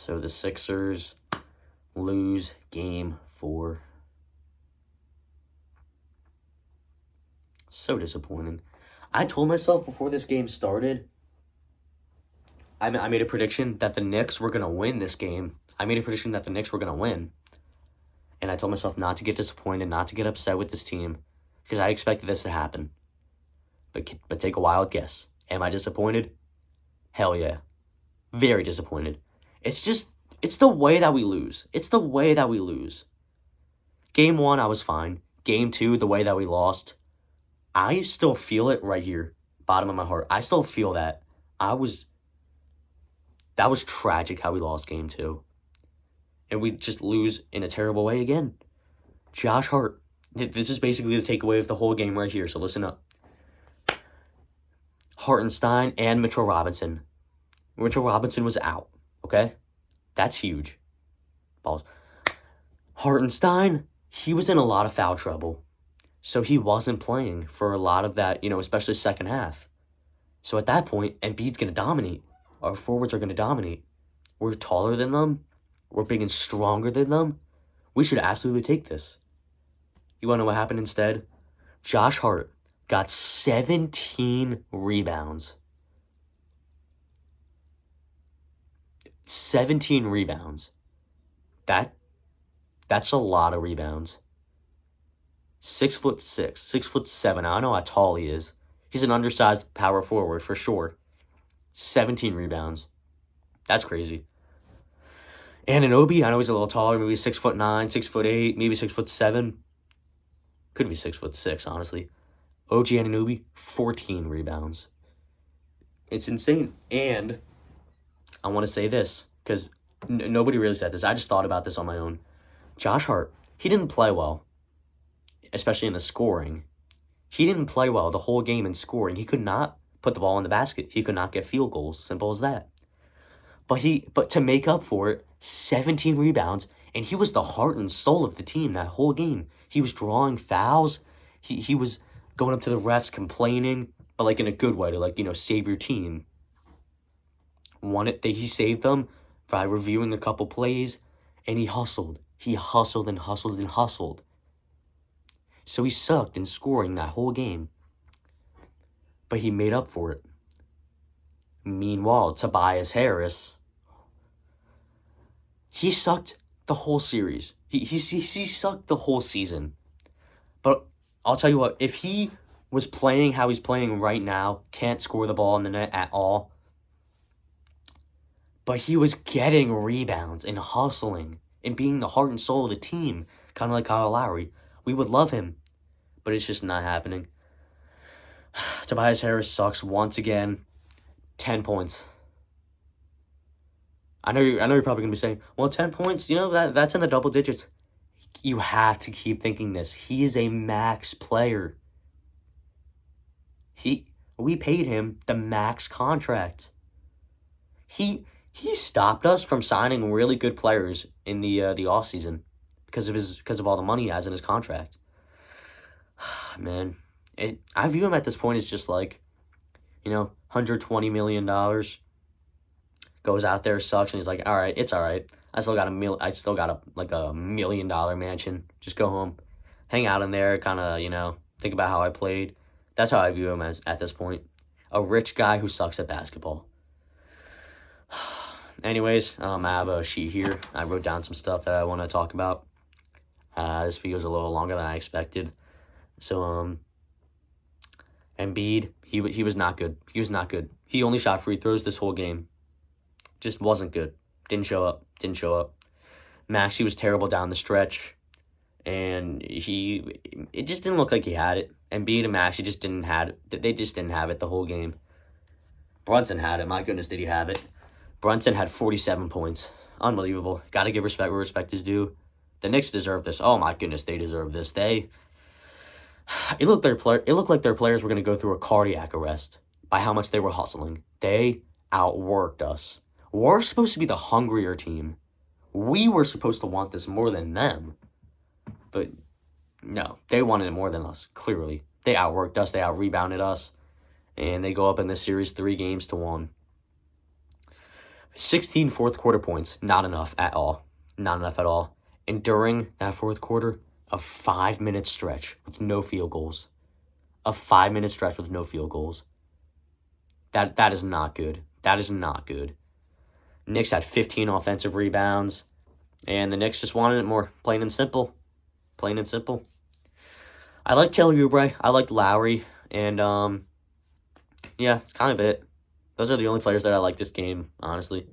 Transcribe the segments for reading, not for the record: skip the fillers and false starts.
So the Sixers lose game 4. So disappointing. I told myself before this game started, I made a prediction that the Knicks were going to win this game. I made a prediction that the Knicks were going to win. And I told myself not to get disappointed, not to get upset with this team, because I expected this to happen. But take a wild guess. Am I disappointed? Hell yeah. Very disappointed. It's the way that we lose. It's the way that we lose. Game 1, I was fine. Game 2, the way that we lost, I still feel it right here, bottom of my heart. I still feel that. That was tragic how we lost game 2. And we just lose in a terrible way again. Josh Hart. This is basically the takeaway of the whole game right here, so listen up. Hartenstein and Mitchell Robinson. Mitchell Robinson was out, okay? That's huge. Balls. Hartenstein, he was in a lot of foul trouble. So he wasn't playing for a lot of that, especially second half. So at that point, Embiid's going to dominate. Our forwards are going to dominate. We're taller than them. We're big and stronger than them. We should absolutely take this. You want to know what happened instead? Josh Hart got 17 rebounds. 17 rebounds. That's a lot of rebounds. 6'6", 6'7". I don't know how tall he is. He's an undersized power forward for sure. 17 rebounds. That's crazy. Anunoby, I know he's a little taller, maybe 6'9", 6'8", maybe 6'7". Could be 6'6", honestly. OG Anunoby, 14 rebounds. It's insane. And I want to say this, because nobody really said this. I just thought about this on my own. Josh Hart, he didn't play well, especially in the scoring. He didn't play well the whole game in scoring. He could not put the ball in the basket. He could not get field goals. Simple as that. But to make up for it, 17 rebounds, and he was the heart and soul of the team that whole game. He was drawing fouls. He was going up to the refs complaining, but in a good way to save your team. He saved them by reviewing a couple plays, and he hustled. He hustled and hustled and hustled. So he sucked in scoring that whole game. But he made up for it. Meanwhile, Tobias Harris, he sucked the whole series. He sucked the whole season. But I'll tell you what, if he was playing how he's playing right now, can't score the ball in the net at all, but he was getting rebounds and hustling and being the heart and soul of the team, kind of like Kyle Lowry, we would love him. But it's just not happening. Tobias Harris sucks once again. 10 points. I know you're probably going to be saying, well, 10 points, that's in the double digits. You have to keep thinking this. He is a max player. We paid him the max contract. He stopped us from signing really good players in the offseason because of all the money he has in his contract. Man, I view him at this point as just $120 million. Goes out there, sucks, and he's like, all right, it's all right. I still got a $1 million mansion. Just go home, hang out in there, kind of, think about how I played. That's how I view him as at this point. A rich guy who sucks at basketball. Anyways, I have a sheet here. I wrote down some stuff that I want to talk about. This video is a little longer than I expected. So, Embiid, he was not good. He was not good. He only shot free throws this whole game. Just wasn't good. Didn't show up. Maxey was terrible down the stretch. And it just didn't look like he had it. Embiid and Maxey just didn't have it. They just didn't have it the whole game. Brunson had it. My goodness, did he have it. Brunson had 47 points. Unbelievable. Got to give respect where respect is due. The Knicks deserve this. Oh my goodness, they deserve this. It looked like their players were going to go through a cardiac arrest by how much they were hustling. They outworked us. We're supposed to be the hungrier team. We were supposed to want this more than them. But no, they wanted it more than us, clearly. They outworked us. They out-rebounded us. And they go up in this series 3-1. 16 fourth quarter points. Not enough at all. Not enough at all. And during that fourth quarter, a 5-minute stretch with no field goals. A 5-minute stretch with no field goals. That is not good. That is not good. Knicks had 15 offensive rebounds, and the Knicks just wanted it more. Plain and simple. Plain and simple. I like Kelly Oubre. I like Lowry, and yeah, it's kind of it. Those are the only players that I like this game, honestly.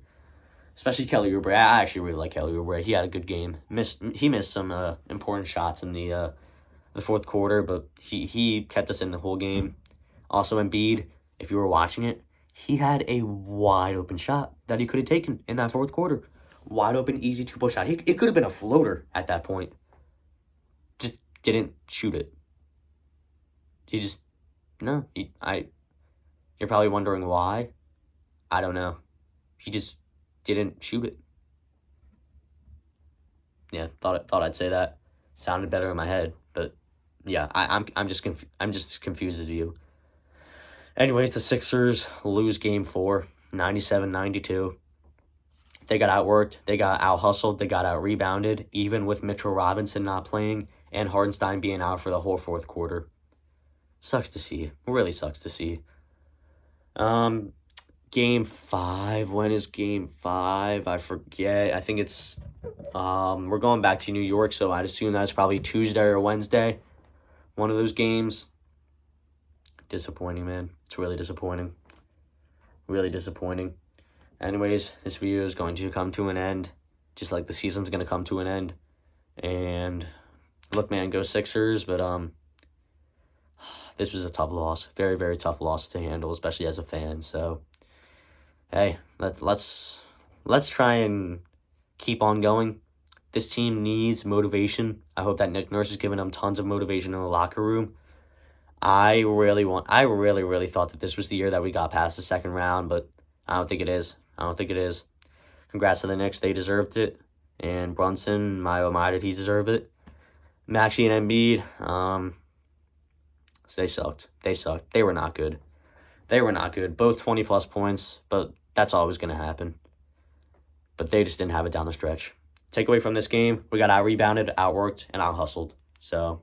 Especially Kelly Oubre. I actually really like Kelly Oubre. He had a good game. He missed some important shots in the fourth quarter, but he kept us in the whole game. Also, Embiid, if you were watching it, he had a wide open shot that he could have taken in that fourth quarter. Wide open, easy two-point shot. It could have been a floater at that point. Just didn't shoot it. He just no. You're probably wondering why. I don't know. He just didn't shoot it. Yeah, thought I'd say that. Sounded better in my head, but yeah, I'm just confused as you. Anyways, the Sixers lose game 4, 97-92. They got outworked, they got out-hustled, they got out-rebounded, even with Mitchell Robinson not playing and Hartenstein being out for the whole fourth quarter. Sucks to see. Really sucks to see. Game 5. When is Game 5? I forget. I think it's... we're going back to New York, so I'd assume that's probably Tuesday or Wednesday. One of those games. Disappointing, man. It's really disappointing. Really disappointing. Anyways, this video is going to come to an end. Just like the season's going to come to an end. And look, man, go Sixers. But this was a tough loss. Very, very tough loss to handle, especially as a fan. So, hey, let's try and keep on going. This team needs motivation. I hope that Nick Nurse is giving them tons of motivation in the locker room. I really thought that this was the year that we got past the second round, but I don't think it is. Congrats to the Knicks. They deserved it. And Brunson, my oh my, did he deserve it? Maxey and Embiid, they sucked. They were not good. Both 20-plus points, but that's always going to happen. But they just didn't have it down the stretch. Takeaway from this game, we got out-rebounded, outworked, and out-hustled. So,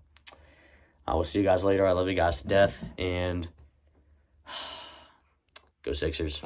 I will see you guys later. I love you guys to death, and go Sixers.